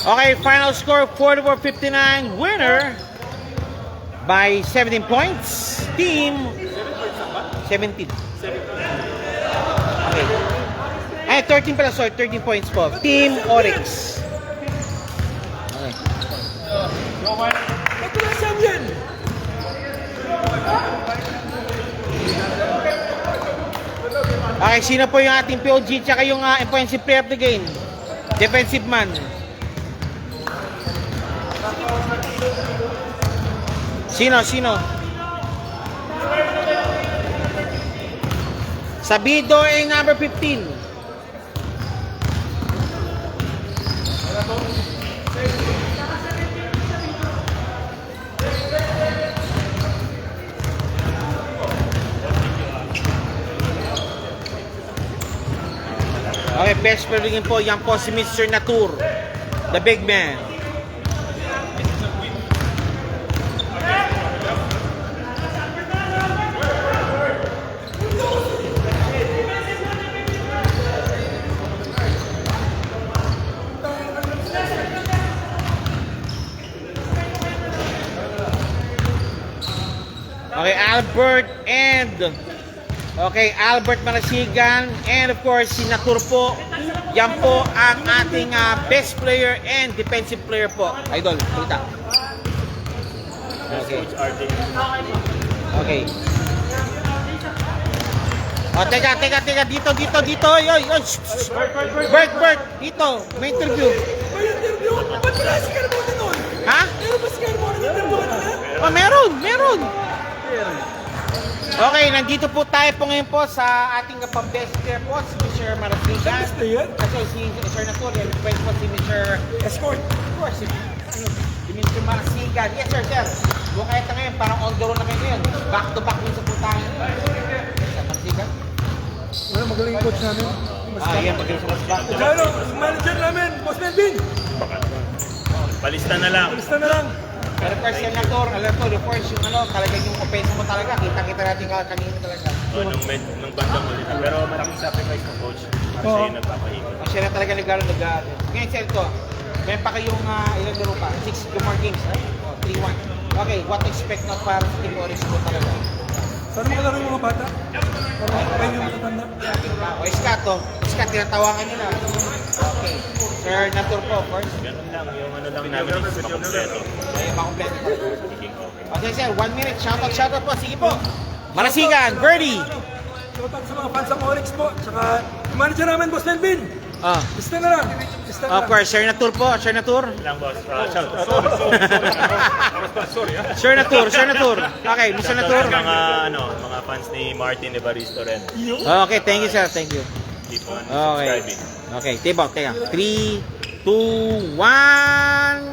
Okay, final score 44-59. Winner by 17 points. Team 17. Okay. Ay, 13 pala, sorry. 13 points po. Team Oryx. Okay. Okay, sino po yung ating POG tsaka yung offensive player of the game? Defensive man. Sino? Sabido ay number 15. Okay, best player rin po. Yan po si Mr. Natur, the big man. Okay, Albert Manasigan, and of course si Natur po. Yan po ang ating best player and defensive player po. Idol, kita. Okay. Okay. Oh, teka. Dito. Yoy. Bert. Dito. May interview. Ba't wala si Carbone nun? Ha? Meron ba si Carbone na interview na? Oh, meron. Okay, nandito po tayo po ngayon po sa ating pang-best player po, si Mr. Marasigan. Best player? Kasi si Sir Natur, and friends po si Mr. Escort. Of course, si Mr. Marasigan. Yes, sir. Buong kahit na ngayon, parang on the road na kayo ngayon. Back to back din sa putahan. Sa Marasigan. Wala, magaling yung coach namin. Yan, magaling sa Marasigan. Diyan, manager namin, Boss Melvin. Balista na lang. Basta na lang. Pero of course, Sir Natur, alam ko, of course, yung talagang yung offense mo talaga. Kita natin kanina talaga. Nung bandang ulit. Pero malaking sacrifice ng coach. Kasi yung nagpapahinga. Siya na talaga nag-aaral. Ngayon, sir, ito. Meron pa kayong ilang laro pa? 6 more games, right? 3-1. Okay, what to expect na para sa Team Oryx mo talaga? Sana makalaro yung mga bata. Para kayo yung matatanda. O, Scott, tinatawakan nila. Okay. Sir Natur po, of course. Ganun lang. Yung ano lang namin is makompleto. Ay, makompleto pa. Speaking of. Okay, sir, 1 minute. Shoutout po. Sige po. Marasigan, Birdie. Shoutout sa mga fans ng Oryx po. Tsaka yung manager namin, Boss Melvin. Basta na lang. Of course, Sir Natur po. Sir Natur. Lang boss. Shout out. Sorry. Sir Natur. Okay, Mr. Natur. Mga fans ni Martin Evaristo rin. Okay, thank you, sir. Thank you. Keep on Okay. subscribing. Okay, teka. 3, 2, 1.